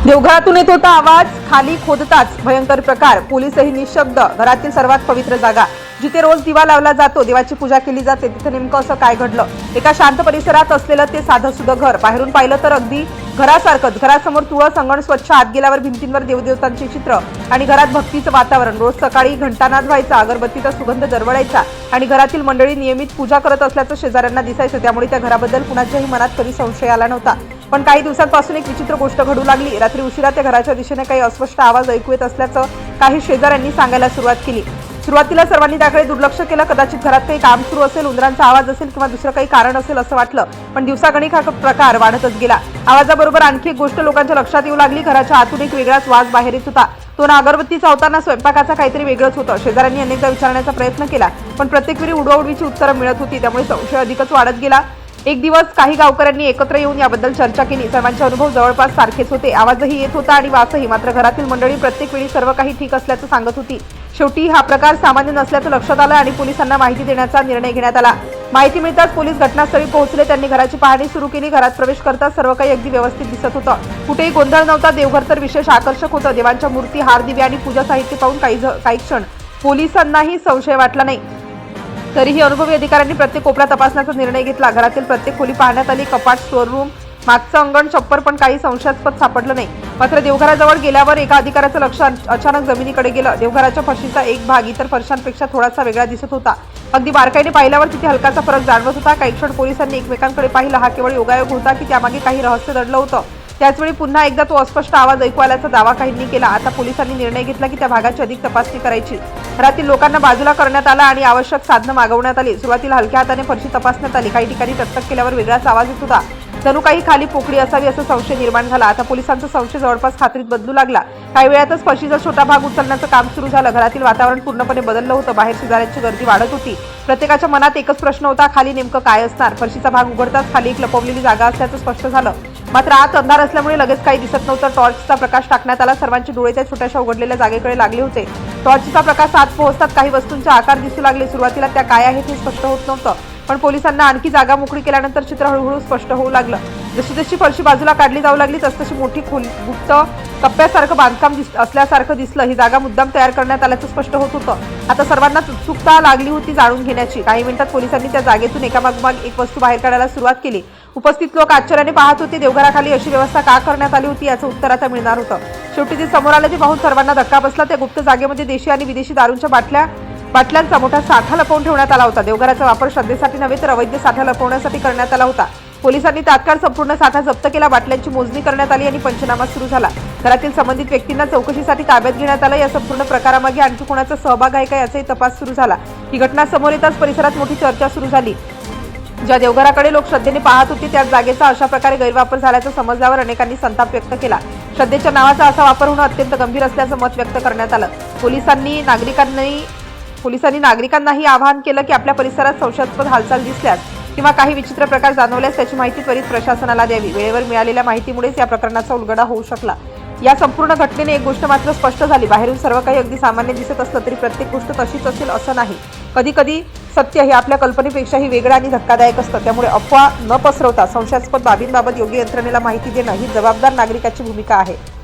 देवघरातून येत होता आवाज, खाली खोदताच भयंकर प्रकार, पोलीसही निशब्द। घरातील सर्वात पवित्र जागा, जिथे रोज दिवा लावला जातो, देवाची पूजा केली जाते, तिथे नेमकं असं काय घडलं? एका शांत परिसरात असलेलं ते साधंसुधं घर, बाहेरून पाहिलं तर अगदी घरासारखंच। घरासमोर तुळस, अंगण स्वच्छ, आत गेल्यावर भिंतींवर देवदेवतांची चित्र आणि घरात भक्तीचं वातावरण। रोज सकाळी घंटानाद व्हायचा, अगरबत्तीचा सुगंध दरवळायचा आणि घरातील मंडळी नियमित पूजा करत असल्याचं शेजाऱ्यांना दिसायचं। त्यामुळे त्या घराबद्दल कुणाच्याही मनात कधी संशय आला नव्हता। पण काही दिवसांपासून एक विचित्र गोष्ट घडू लागली। रात्री उशिरा त्या घराच्या दिशेने काही अस्पष्ट आवाज ऐकू येत असल्याचं काही शेजाऱ्यांनी सांगायला सुरुवात केली। सुरुवातीला सर्वांनी त्याकडे दुर्लक्ष केलं। कदाचित घरात काही काम सुरू असेल, उंदरांचा आवाज असेल किंवा दुसरं काही कारण असेल असं वाटलं। पण दिवसागणिक हा प्रकार वाढतच गेला। आवाजाबरोबर आणखी एक गोष्ट लोकांच्या लक्षात येऊ लागली। घराच्या आतून एक वेगळाच वास बाहेर येत होता। तो ना अगरबत्तीचा होता ना स्वयंपाकाचा, काहीतरी वेगळंच होतं। शेजाऱ्यांनी अनेकदा विचारण्याचा प्रयत्न केला, पण प्रत्येक वेळी उडवाउडवीची उत्तरं मिळत होती। त्यामुळे संशय अधिकच वाढत गेला। एक दिवस काही गावकऱ्यांनी एकत्र येऊन याबद्दल चर्चा केली। सर्वांचे अनुभव जवळपास सारखेच होते। आवाजही येत होता आणि वासही। मात्र घरातील मंडळी प्रत्येक वेळी सर्व काही ठीक असल्याचं सांगत होती। शेवटी हा प्रकार सामान्य नसल्याचं लक्षात आलं आणि पोलिसांना माहिती देण्याचा निर्णय घेण्यात आला। माहिती मिळताच पोलीस घटनास्थळी पोहोचले। त्यांनी घराची पाहणी सुरू केली। घरात प्रवेश करताच सर्व काही अगदी व्यवस्थित दिसत होतं। कुठेही गोंधळ नव्हता। देवघर तर विशेष आकर्षक होतं। देवांच्या मूर्ती, हार, दिवे आणि पूजा साहित्य पाहून काही क्षण पोलिसांनाही संशय वाटला नाही। तरीही अनुभवी अधिकाऱ्यांनी प्रत्येक कोपरा तपासण्याचा निर्णय घेतला। घरातील प्रत्येक खोली पाहण्यात आली। कपाट, स्टोअर रूम, मागचं अंगण, छप्पर, पण काही संशयास्पद सापडलं नाही। मात्र देवघराजवळ गेल्यावर एका अधिकाऱ्याचं लक्ष अचानक जमिनीकडे गेलं। देवघराच्या फरशीचा एक भाग इतर फरशांपेक्षा थोडासा वेगळा दिसत होता। अगदी बारकाईने पाहिल्यावर तिथे हलकासा फरक जाणवत होता। काही क्षण पोलिसांनी एकमेकांकडे पाहिलं। हा केवळ योगायोग होता की त्यामागे काही रहस्य दडलं होतं? त्याचवेळी पुन्हा एकदा तो अस्पष्ट आवाज ऐकू आल्याचा दावा काहींनी केला। आता पोलिसांनी निर्णय घेतला की त्या भागाची अधिक तपासणी करायची। घरातील लोकांना बाजूला करण्यात आला आणि आवश्यक साधनं मागवण्यात आली। सुरुवातीला हलक्या हाताने फरशी तपासण्यात आली। काही ठिकाणी टकटक केल्यावर वेगळाच आवाज येत होता, जणू काही खाली पोकळी असावी असा संशय निर्माण झाला। आता पोलिसांचा संशय जवळपास खात्रीत बदलू लागला। काही वेळातच फरशीचा छोटा भाग उचलण्याचं काम सुरू झालं। घरातील वातावरण पूर्णपणे बदललं होतं। बाहेर शेजाऱ्यांची गर्दी वाढत होती। प्रत्येकाच्या मनात एकच प्रश्न होता, खाली नेमकं काय असणार? फरशीचा भाग उघडताच खाली एक लपवलेली जागा असल्याचं स्पष्ट झालं। मात्र आत अंधार असल्यामुळे लगेच काही दिसत नव्हतं। टॉर्चचा प्रकाश टाकण्यात आला। सर्वांचे डोळे त्या छोट्याशा उघडलेल्या जागेकडे लागले होते। टॉर्चचा प्रकाश आत पोहोचतात काही वस्तूंचे आकार दिसू लागले। सुरुवातीला त्या काय आहेत हे स्पष्ट होत नव्हतं, पण पोलिसांना आणखी जागा मोकळी केल्यानंतर चित्र हळूहळू स्पष्ट होऊ लागलं। जशी जशी फरशी बाजूला काढली जाऊ लागली तसतशी मोठी गुप्त कप्प्यासारखं बांधकाम असल्यासारखं दिसलं। ही जागा मुद्दाम तयार करण्यात आल्याचं स्पष्ट होत होतं। आता सर्वांना उत्सुकता लागली होती जाणून घेण्याची। काही मिनिटात पोलिसांनी त्या जागेतून एकामागोमाग एक वस्तू बाहेर काढायला सुरुवात केली। उपस्थित लोक आश्चर्याने पाहत होते। देवघराखाली अशी व्यवस्था का करण्यात आली होती याचं उत्तर आता मिळणार होतं। शेवटी जे समोर आलं ते पाहून सर्वांना धक्का बसला। त्या गुप्त जागेमध्ये देशी आणि विदेशी दारूंच्या बाटल्यांचा मोठा साठा लपवून ठेवण्यात आला होता। देवघराचा वापर श्रद्धेसाठी नव्हे तर अवैध साठा लपवण्यासाठी करण्यात आला होता। पोलिसांनी तात्काळ संपूर्ण साठा जप्त केला। बाटल्यांची मोजणी करण्यात आली आणि पंचनामा सुरू झाला। घरातील संबंधित व्यक्तींना चौकशीसाठी ताब्यात घेण्यात आलं। या संपूर्ण प्रकारामागे आणखी कोणाचा सहभाग आहे का याचाही तपास सुरू झाला। ही घटना समोर येताच परिसरात मोठी चर्चा सुरू झाली। ज्या देवघराकडे लोक श्रद्धेने पाहत होते त्याच जागेचा अशा प्रकारे गैरवापर झाल्याचं समजल्यावर अनेकांनी संताप व्यक्त केला। श्रद्धेच्या नावाचा असा वापर होणं अत्यंत गंभीर असल्याचं मत व्यक्त करण्यात आलं। पोलिसांनी नागरिकांनाही आवाहन केलं की आपल्या परिसरात संशयास्पद हालचाल दिसल्यास किंवा काही विचित्र प्रकार जाणवल्यास त्याची माहिती त्वरित प्रशासनाला द्यावी। वेळेवर मिळालेल्या माहितीमुळेच या प्रकरणाचा उलगडा होऊ शकला। या संपूर्ण घटनेने एक गोष्ट मात्र स्पष्ट झाली, बाहेरून सर्व काही अगदी सामान्य दिसत असलं तरी प्रत्येक गोष्ट तशीच असेल असं नाही। कधी कधी सत्य हे आपल्या कल्पनेपेक्षाही वेगळं आणि धक्कादायक असतं। त्यामुळे अफवा न पसरवता संशयास्पद बाबींबाबत योग्य यंत्रणेला माहिती देणं ही जबाबदार नागरिकाची भूमिका आहे।